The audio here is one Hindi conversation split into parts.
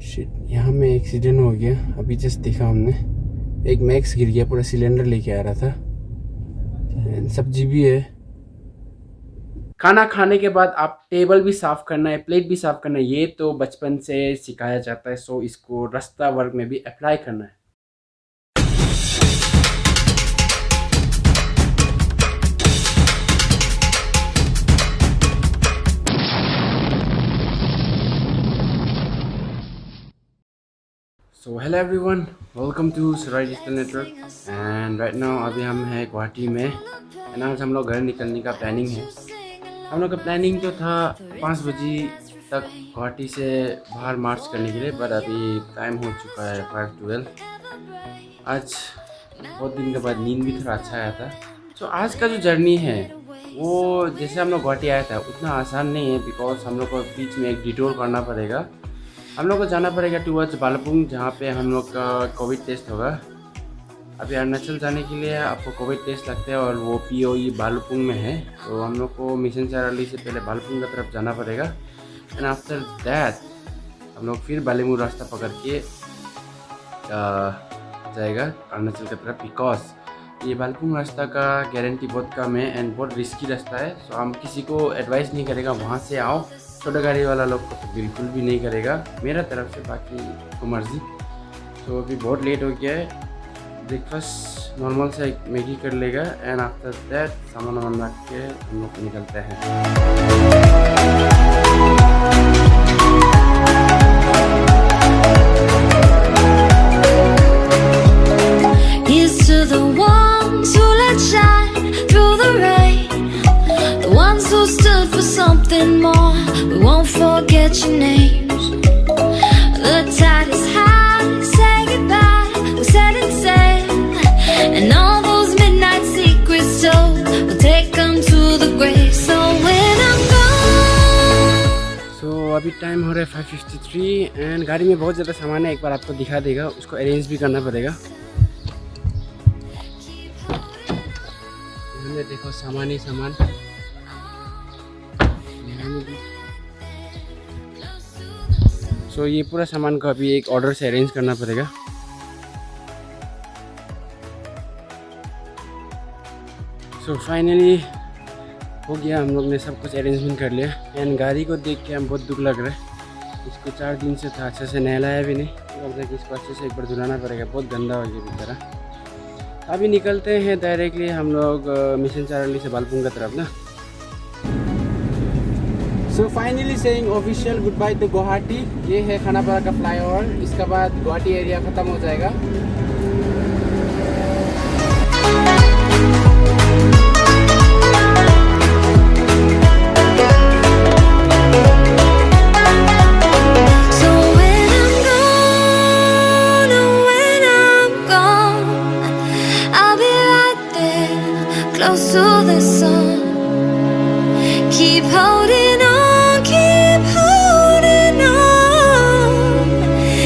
शिट, यहाँ में एक्सीडेंट हो गया। अभी जस्ट देखा हमने, एक मैक्स गिर गया, पूरा सिलेंडर लेके आ रहा था। सब्जी भी है। खाना खाने के बाद आप टेबल भी साफ करना है, प्लेट भी साफ करना है, ये तो बचपन से सिखाया जाता है। सो इसको रास्ता वर्क में भी अप्लाई करना है। So hello everyone, welcome to Sarai digital network. And right now अभी हम हैं गुवाहाटी में। एंड आज हम लोग घर निकलने का प्लानिंग है। हम लोग का प्लानिंग तो था 5 बजे तक गुवाहाटी से बाहर मार्च करने के लिए, पर अभी टाइम हो चुका है 5:12। आज बहुत दिन के बाद नींद भी थोड़ा अच्छा आया था। तो आज का जो जर्नी है वो जैसे हम लोग गुवाहाटी आया था उतना आसान नहीं है, बिकॉज हम लोग को बीच में एक डिटोर करना पड़ेगा। हम लोग को जाना पड़ेगा टूवर्ड्स बालापुंग, जहाँ पे हम लोग का कोविड टेस्ट होगा। अभी अरुणाचल जाने के लिए आपको कोविड टेस्ट लगता है और वो POE बालापुंग में है। तो हम लोग को मिशन चाराली से पहले बालापुंग की तरफ जाना पड़ेगा। एंड आफ्टर दैट हम लोग फिर बालेमू रास्ता पकड़ के जाएगा अरुणाचल की तरफ, बिकॉज ये बालापुंग रास्ता का गारंटी बहुत कम है एंड बहुत रिस्की रास्ता है। सो हम किसी को एडवाइस नहीं करेगा वहाँ से आओ। छोटा गाड़ी वाला लोग को तो बिल्कुल भी नहीं करेगा मेरा तरफ से, बाकी को मर्जी। तो अभी बहुत लेट हो गया है। ब्रेकफास्ट नॉर्मल से मैगी कर लेगा एंड आफ्टर दैट सामान वामान रख के हम लोग निकलते हैं। Something more, we won't forget your names. The tide is high, say goodbye, we set it sail. And all those midnight secrets told, we'll take them to the grave. So when I'm gone. So अभी टाइम हो रहा है 5:53 एंड गाड़ी में बहुत ज़्यादा सामान है। एक बार आपको दिखा देगा, उसको अरेंज भी करना पड़ेगा। हमने देखो सामान ही सामान। सो ये पूरा सामान को अभी एक ऑर्डर से अरेंज करना पड़ेगा। सो फाइनली हो गया, हम लोग ने सब कुछ अरेंजमेंट कर लिया। एंड गाड़ी को देख के हम बहुत दुख लग रहा है। इसको 4 दिन से था, अच्छे से नहलाया भी नहीं। लग रहा है कि इसको अच्छे से एक बार धुलाना पड़ेगा, बहुत गंदा हो गया बेचारा। अभी निकलते हैं डायरेक्टली हम लोग मिशन चाराली से बालापुंग की तरफ ना। So finally saying official good by two Guwahati. ये है खानापारा का फ्लाईओवर, इसके बाद गुवाहाटी एरिया ख़त्म हो जाएगा। Close to the sun, keep holding on, keep holding on,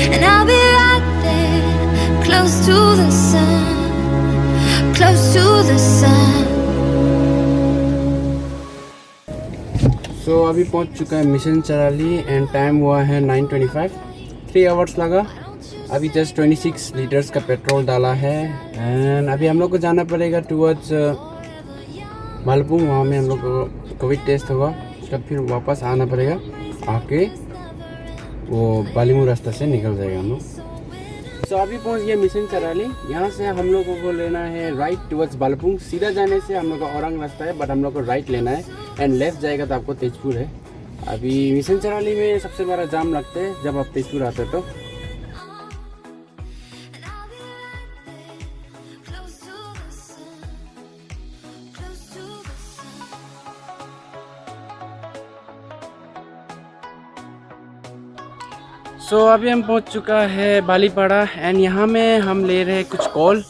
and I'll be right there, close to the sun, close to the sun. So अभी पहुंच चुका है मिशन चाराली एंड टाइम हुआ है 9:25। 3 आवर्स लगा। अभी जस्ट 26 लीटर्स का पेट्रोल डाला है एंड अभी हम लोग को जाना पड़ेगा टूवर्ड्स बालापुंग। वहाँ में हम लोग को कोविड टेस्ट होगा, उसका फिर वापस आना पड़ेगा। आके वो बालीमू रास्ता से निकल जाएगा हम लोग। सो अभी पहुँच गया मिशन चाराली। यहाँ से हम लोगों को लेना है राइट टूवर्ड्स बालापुंग। सीधा जाने से हम लोग का औरंग रास्ता है, बट हम लोग को राइट लेना है एंड लेफ्ट जाएगा तो आपको तेजपुर है। अभी मिशन चाराली में सबसे बड़ा जाम लगता है जब आप तेजपुर आते हैं तो। सो अभी हम पहुंच चुका है बालीपाड़ा एंड यहाँ में हम ले रहे हैं कुछ कॉल।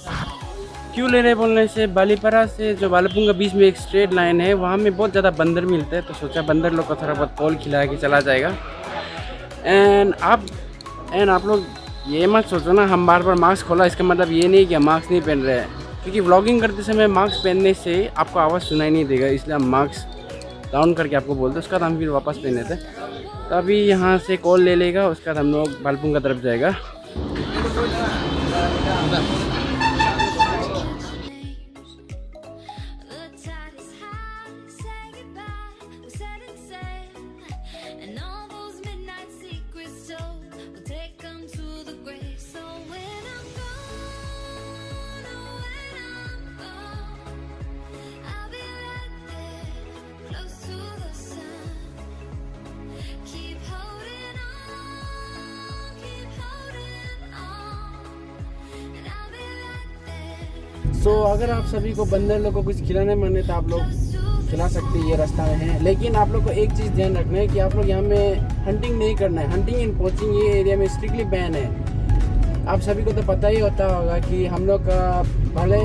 क्यों ले रहे बोलने से, बालीपाड़ा से जो बालापुंग के बीच में एक स्ट्रेट लाइन है, वहाँ में बहुत ज़्यादा बंदर मिलते हैं। तो सोचा बंदर लोग को थोड़ा बहुत कॉल खिला के चला जाएगा। एंड आप लोग ये मत सोचो ना हम बार बार मास्क खोला, इसका मतलब ये नहीं कि हम मास्क नहीं पहन रहे हैं, क्योंकि व्लॉगिंग करते समय मास्क पहनने से आपको आवाज़ सुनाई नहीं देगा, इसलिए हम मास्क डाउन करके आपको बोलते, उसके बाद हम फिर वापस प्लेन लेते। तो अभी यहाँ से कॉल ले लेगा, उसके बाद हम लोग भालपुंग का तरफ जाएगा। अगर आप सभी को बंदर लोग को कुछ खिलाने मन है तो आप लोग खिला सकते हैं, ये रास्ता में है। लेकिन आप लोग को एक चीज़ ध्यान रखना है कि आप लोग यहाँ में हंटिंग नहीं करना है। हंटिंग एंड पोचिंग ये एरिया में स्ट्रिक्टली बैन है। आप सभी को तो पता ही होता होगा कि हम लोग का भले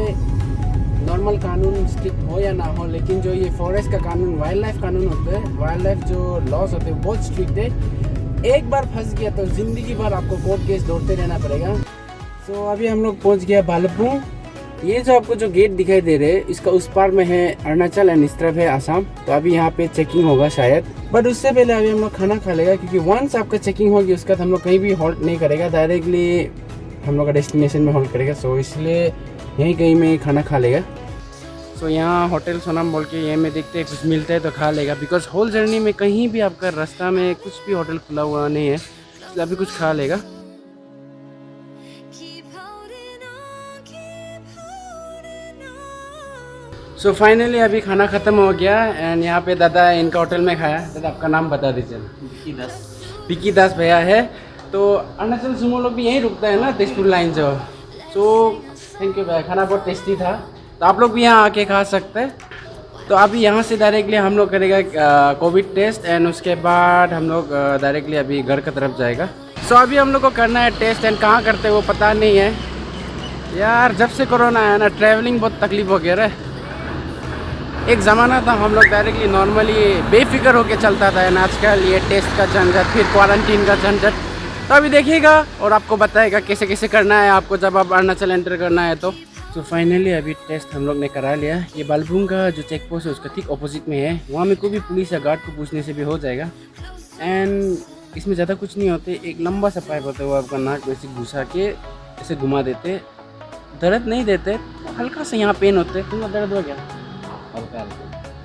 नॉर्मल कानून स्ट्रिक्ट हो या ना हो, लेकिन जो ये फॉरेस्ट का कानून, वाइल्ड लाइफ कानून होते हैं, वाइल्ड लाइफ जो लॉस होते हैं बहुत स्ट्रिक्ट है। एक बार फंस गया तो ज़िंदगी भर आपको कोर्ट केस दौड़ते रहना पड़ेगा। अभी हम लोग पहुँच गया भालपुंग। ये जो आपको जो गेट दिखाई दे रहे हैं, इसका उस पार में है अरुणाचल एंड इस तरफ है आसाम। तो अभी यहाँ पे चेकिंग होगा शायद, बट उससे पहले अभी हम लोग खाना खा लेगा, क्योंकि वंस आपका चेकिंग होगी उसके बाद हम लोग कहीं भी हॉल्ट नहीं करेगा, डायरेक्टली हम लोग का डेस्टिनेशन में हॉल्ट करेगा। इसलिए यहीं कहीं में खाना खा लेगा। यहाँ होटल सोनाम बोल के ये में देखते हैं कुछ मिलता है तो खा लेगा, बिकॉज होल जर्नी में कहीं भी आपका रास्ता में कुछ भी होटल खुला हुआ नहीं है, इसलिए अभी कुछ खा लेगा। फाइनली अभी खाना ख़त्म हो गया एंड यहाँ पे दादा इनका होटल में खाया। दादा आपका नाम बता दीजिए। पिकी दास भैया है। तो अरुणाचल सुमो लोग भी यहीं रुकता है ना, तेजपुर लाइन जो। थैंक यू भैया, खाना बहुत टेस्टी था। तो आप लोग भी यहाँ आके खा सकते हैं। तो अभी यहाँ से डायरेक्टली हम लोग करेगा कोविड टेस्ट एंड उसके बाद हम लोग डायरेक्टली अभी घर की तरफ जाएगा। अभी हम लोग को करना है टेस्ट एंड कहाँ करते हैं वो पता नहीं है यार। जब से कोरोना आया ना ट्रैवलिंग बहुत तकलीफ हो गया है। एक ज़माना था हम लोग डायरेक्टली नॉर्मली बेफिक्र होके चलता था, आजकल ये टेस्ट का झंझट, फिर क्वारंटीन का झंझट। तो अभी देखिएगा और आपको बताएगा कैसे कैसे करना है आपको जब आप अरुणाचल एंटर करना है। तो फाइनली अभी टेस्ट हम लोग ने करा लिया। ये भालपुंग का जो चेक पोस्ट है उसका ठीक अपोजिट में है। वहाँ में कोई भी पुलिस या गार्ड को पूछने से भी हो जाएगा। एंड इसमें ज़्यादा कुछ नहीं होते, एक लंबा सा पाइप होता है, वो आपका नाक वैसे घुसा के ऐसे घुमा देते। दर्द नहीं देते, हल्का सा यहाँ पेन होते। तुमको दर्द हो गया?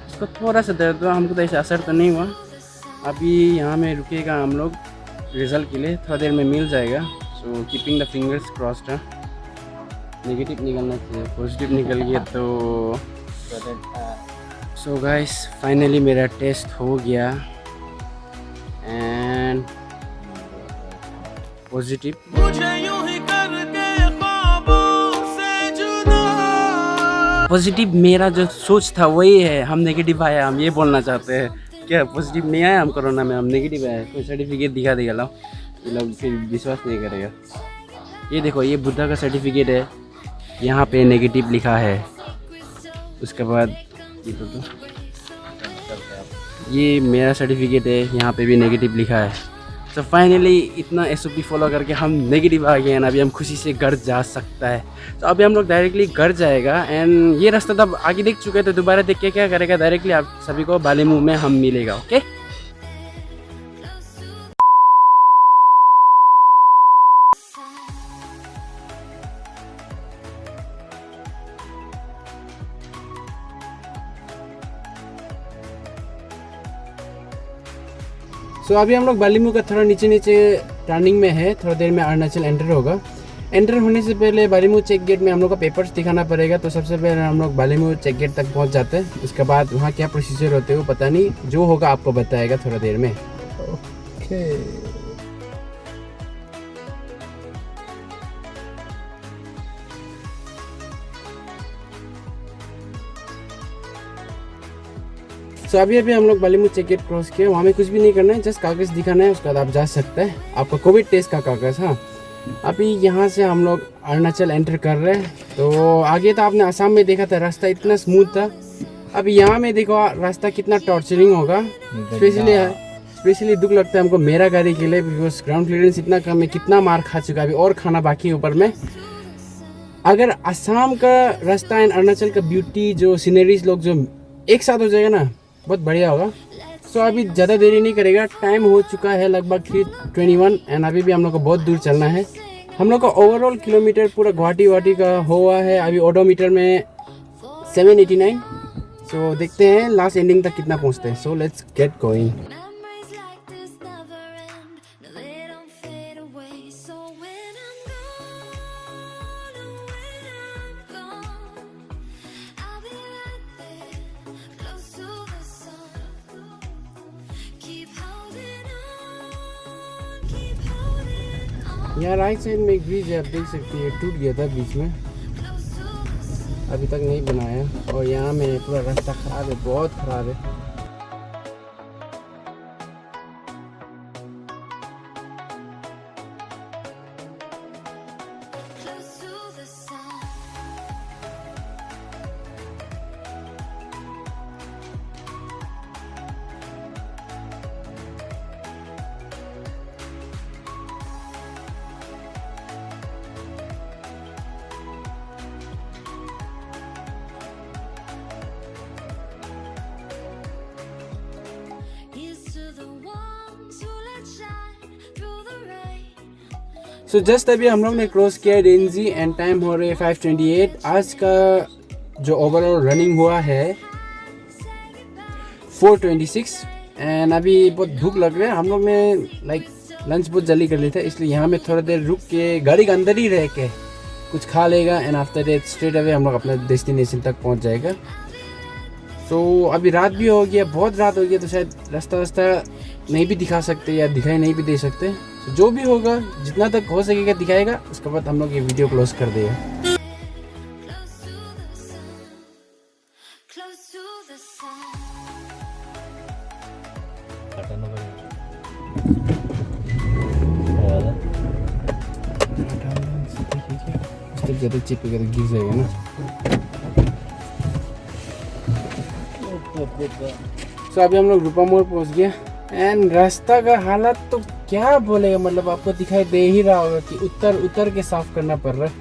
इसको थोड़ा सा दर्द हुआ, हमको तो ऐसा असर तो नहीं हुआ। अभी यहाँ में रुकेगा हम लोग रिज़ल्ट के लिए, थोड़ा देर में मिल जाएगा। कीपिंग द फिंगर्स क्रॉस्ड है। नेगेटिव निकलना चाहिए, पॉजिटिव निकल गया तो गाइस फाइनली मेरा टेस्ट हो गया एंड पॉजिटिव। पॉजिटिव मेरा जो सोच था वही है, हम नेगेटिव आया, हम ये बोलना चाहते हैं। क्या पॉजिटिव नहीं आया हम कोरोना में, हम नेगेटिव आया। कोई सर्टिफिकेट दिखा देगा लाओ, ये लोग फिर विश्वास नहीं करेगा। ये देखो, ये बुद्धा का सर्टिफिकेट है, यहाँ पे नेगेटिव लिखा है। उसके बाद ये मेरा सर्टिफिकेट है, यहाँ पे भी नेगेटिव लिखा है। फाइनली इतना SOP फॉलो करके हम नेगेटिव आ गए हैं। अभी हम खुशी से घर जा सकता है। तो अभी हम लोग डायरेक्टली घर जाएगा एंड ये रास्ता तब आगे देख चुके हैं, तो दोबारा देख के क्या करेगा, डायरेक्टली आप सभी को बालेमू में हम मिलेगा। ओके अभी हम लोग बालीमू का थोड़ा नीचे नीचे टर्निंग में है, थोड़ा देर में अरुणाचल एंटर होगा। एंटर होने से पहले बालीमू चेक गेट में हम लोग को पेपर्स दिखाना पड़ेगा। तो सबसे पहले हम लोग बालीमू चेक गेट तक पहुंच जाते हैं। उसके बाद वहाँ क्या प्रोसीजर होते हैं वो पता नहीं, जो होगा आपको बताएगा थोड़ा देर में। ओके अभी हम लोग बालीमू चेक गेट क्रॉस किए। वहाँ में कुछ भी नहीं करना है, जस्ट कागज़ दिखाना है, उसके बाद आप जा सकते हैं। आपका कोविड टेस्ट का कागज़। हाँ, अभी यहाँ से हम लोग अरुणाचल एंटर कर रहे हैं। तो आगे तो आपने आसाम में देखा था, रास्ता इतना स्मूथ था। अभी यहाँ में देखो रास्ता कितना टॉर्चरिंग होगा। स्पेशली दुख लगता है हमको मेरा गाड़ी के लिए, बिकॉज ग्राउंड क्लियरेंस इतना कम है। कितना मार खा चुका है, अभी और खाना बाकी है ऊपर में। अगर आसाम का रास्ता एंड अरुणाचल का ब्यूटी जो सीनरीज लोग जो एक साथ हो जाएगा ना, बहुत बढ़िया होगा। सो अभी ज़्यादा देरी नहीं करेगा, टाइम हो चुका है लगभग 3:21 एंड अभी भी हम लोग को बहुत दूर चलना है। हम लोग का ओवरऑल किलोमीटर पूरा गुवाहाटी का हुआ है अभी ओडोमीटर में 789। सो देखते हैं लास्ट एंडिंग तक कितना पहुंचते हैं। So let's get going. Memories like this never end. No, they don't fade away. So when I'm gone, oh, when I'm gone, I'll be right there, close to the sun. Keep holding on. यहाँ राइट साइड में एक ब्रिज है, आप देख सकते हैं, टूट गया था बीच में, अभी तक नहीं बनाया। और यहाँ में पूरा रास्ता ख़राब है, बहुत ख़राब है। Close to the sun. Here's to the ones who let shine through the rain. So just अभी हम लोग ने क्रॉस किया डेंजी एंड टाइम हो रहे 5:28। आज का जो ओवरऑल रनिंग हुआ है 4:26 एंड अभी बहुत भूख लग रहा है। हम लोग ने लाइक लंच बहुत जल्दी कर लिया था, इसलिए यहाँ में थोड़ा देर रुक के गाड़ी के अंदर ही रह के कुछ खा लेगा and after that straight away हम लोग अपने डेस्टिनेशन तक पहुँच जाएगा। सो अभी रात भी हो गया, बहुत रात हो गया, तो शायद रास्ता नहीं भी दिखा सकते या दिखाई नहीं भी दे सकते। तो जो भी होगा जितना तक हो सकेगा दिखाएगा, उसके बाद हम लोग ये वीडियो क्लोज कर देगा। Close to the sun. Step ज़्यादा चिपकेगा तो गिर जाएगा ना। सो अभी हम लोग रूपा मोड़ पहुंच गए एंड रास्ता का हालत तो क्या बोलेगा, मतलब आपको दिखाई दे ही रहा होगा कि उतर के साफ करना पड़ रहा है।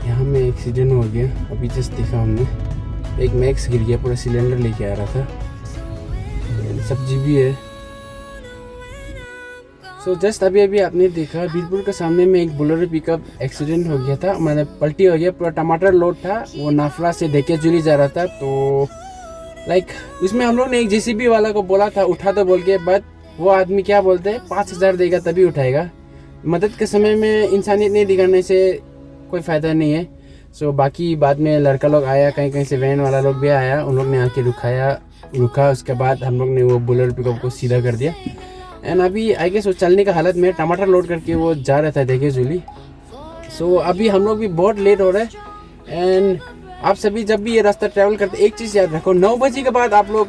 यहाँ में एक्सीडेंट हो गया, अभी जस्ट देखा हमने, एक मैक्स गिर गया, पूरा सिलेंडर लेके आ रहा था, सब्जी भी है। सो जस्ट अभी आपने देखा बीरपुर के सामने में एक बोलेरो पिकअप एक्सीडेंट हो गया था, मतलब पलटी हो गया, पूरा टमाटर लोड था, वो नाफला से धेकियाजुली जा रहा था। तो लाइक उसमें हम लोग ने एक जेसीबी वाला को बोला था उठा तो बोल के, बट वो आदमी क्या बोलते हैं 5,000 देगा तभी उठाएगा। मदद के समय में इंसानियत नहीं दिखाने से कोई फ़ायदा नहीं है। सो बाकी बाद में लड़का लोग आया, कहीं से वैन वाला लोग भी आया, उन लोग ने आके रुका, उसके बाद हम लोग ने वो बोलेरो पिकअप को सीधा कर दिया एंड अभी आई गेस वो चलने का हालत में टमाटर लोड करके वो जा रहा था धेकियाजुली। सो अभी हम लोग भी बहुत लेट हो रहा है एंड आप सभी जब भी ये रास्ता ट्रैवल करते एक चीज़ याद रखो, 9 बजे के बाद आप लोग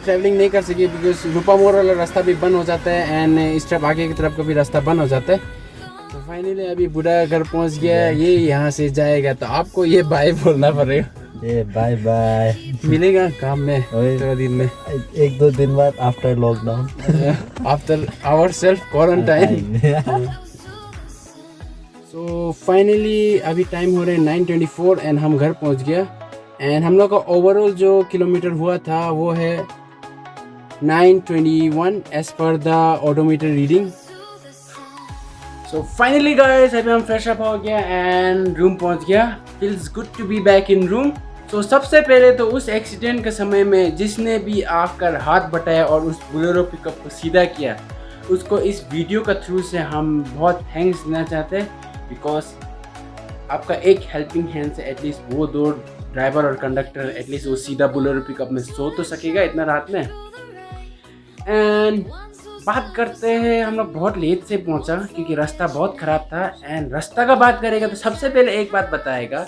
ट्रैवलिंग नहीं कर सके, बिकॉज रूपा मोड़ वाला रास्ता भी बंद हो जाता है एंड इस तरफ आगे की तरफ का भी रास्ता बंद हो जाता है। तो फाइनली अभी बूढ़ा घर पहुंच गया, ये यहाँ से जाएगा, तो आपको ये बाय बोलना पड़ेगा। ये बाय बाय, मिलेगा काम में थोड़ा दिन में, 1-2 दिन बाद after lockdown, after our self quarantine. So finally अभी टाइम हो रहे हैं 9:24 एंड हम घर पहुंच गया एंड हम लोग का ओवरऑल जो किलोमीटर हुआ था वो है 9:21 as per the odometer reading. So finally guys अभी हम फ्रेश अप हो गया एंड रूम पहुंच गया। Feels good to be back in room. तो सबसे पहले तो उस एक्सीडेंट के समय में जिसने भी आकर हाथ बटाया और उस बोलेरो पिकअप को सीधा किया, उसको इस वीडियो का थ्रू से हम बहुत थैंक्स देना चाहते हैं, बिकॉज आपका एक हेल्पिंग हैंड से एटलीस्ट वो 2 ड्राइवर और कंडक्टर एटलीस्ट वो सीधा बोलेरो पिकअप में सो तो सकेगा इतना रात में। एंड बात करते हैं, हम लोग बहुत लेट से पहुंचा क्योंकि रास्ता बहुत ख़राब था एंड रास्ता का बात करेगा तो सबसे पहले एक बात बताएगा,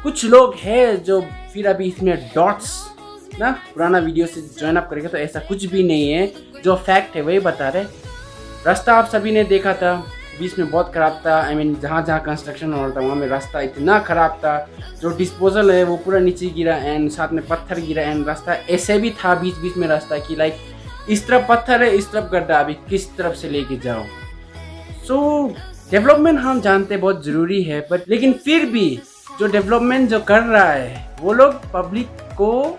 कुछ लोग हैं जो फिर अभी इसमें डॉट्स ना पुराना वीडियो से ज्वाइन अप करेगा, तो ऐसा कुछ भी नहीं है, जो फैक्ट है वही बता रहे। रास्ता आप सभी ने देखा था, बीच में बहुत ख़राब था। आई मीन जहाँ कंस्ट्रक्शन हो रहा था वहाँ में रास्ता इतना ख़राब था, जो डिस्पोजल है वो पूरा नीचे गिरा एंड साथ में पत्थर गिरा एंड रास्ता ऐसे भी था बीच बीच में रास्ता कि लाइक इस तरफ पत्थर है, इस तरफ गड्ढा, अभी किस तरफ से लेके जाओ। सो डेवलपमेंट हम जानते बहुत ज़रूरी है, बट लेकिन फिर भी जो डेवलपमेंट जो कर रहा है वो लोग पब्लिक को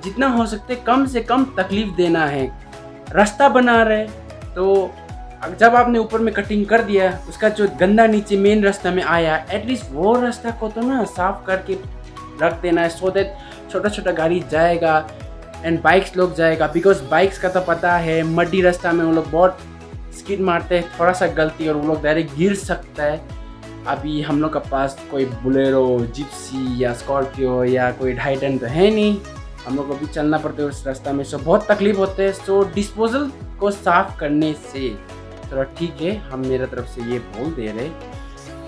जितना हो सकते कम से कम तकलीफ देना है। रास्ता बना रहे तो जब आपने ऊपर में कटिंग कर दिया, उसका जो गंदा नीचे मेन रास्ता में आया, एटलीस्ट वो रास्ता को तो ना साफ करके रख देना है, सो दैट छोटा छोटा गाड़ी जाएगा एंड बाइक्स लोग जाएगा। बिकॉज बाइक्स का तो पता है मड्डी रास्ता में वो लोग बहुत स्किड मारते हैं, थोड़ा सा गलती और वो लोग डायरेक्ट गिर सकता है। अभी हम लोग के पास कोई बुलेरो, जिप्सी या स्कॉर्पियो या कोई 2.5 टन तो है नहीं, हम लोग को भी चलना पड़ता है उस रास्ता में। सो बहुत तकलीफ होते हैं। सो डिस्पोजल को साफ करने से थोड़ा ठीक है, हम मेरा तरफ से ये बोल दे रहे,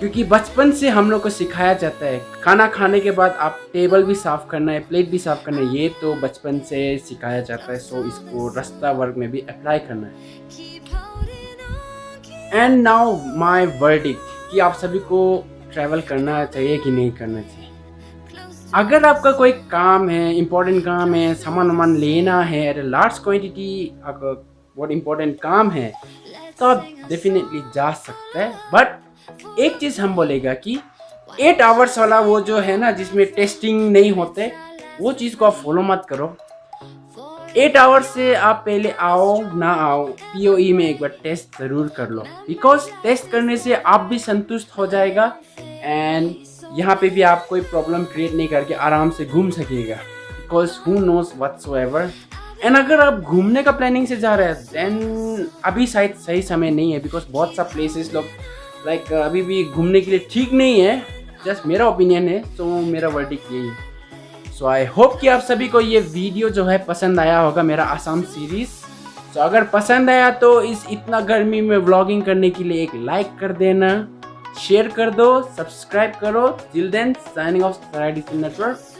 क्योंकि बचपन से हम लोग को सिखाया जाता है खाना खाने के बाद आप टेबल भी साफ करना है, प्लेट भी साफ करना है, ये तो बचपन से सिखाया जाता है। सो इसको रास्ता वर्क में भी अप्लाई करना है। एंड नाउ माई वर्डिक्ट कि आप सभी को ट्रैवल करना चाहिए कि नहीं करना चाहिए। अगर आपका कोई काम है, इम्पोर्टेंट काम है, सामान वामान लेना है एट लार्ज क्वांटिटी, अगर बहुत इम्पोर्टेंट काम है तो आप डेफिनेटली जा सकते हैं। बट एक चीज़ हम बोलेगा कि 8 आवर्स वाला वो जो है ना, जिसमें टेस्टिंग नहीं होते, वो चीज़ को आप फॉलो मत करो। 8 आवर्स से आप पहले आओ ना आओ, POE में एक बार टेस्ट ज़रूर कर लो। बिकॉज टेस्ट करने से आप भी संतुष्ट हो जाएगा एंड यहाँ पे भी आप कोई प्रॉब्लम क्रिएट नहीं करके आराम से घूम सकेगा। Because who knows whatsoever. And अगर आप घूमने का प्लानिंग से जा रहे हैं देन अभी शायद सही समय नहीं है, बिकॉज बहुत सा प्लेसेस लोग लाइक अभी भी घूमने के लिए ठीक नहीं है। जस्ट मेरा ओपिनियन है, तो मेरा वर्डिक्ट यही है। सो आई होप कि आप सभी को ये वीडियो जो है पसंद आया होगा, मेरा आसाम सीरीज। सो अगर पसंद आया तो इस इतना गर्मी में व्लॉगिंग करने के लिए एक लाइक कर देना, शेयर कर दो, सब्सक्राइब करो। टिल देन साइनिंग ऑफ सराय डिजिटल नेटवर्क।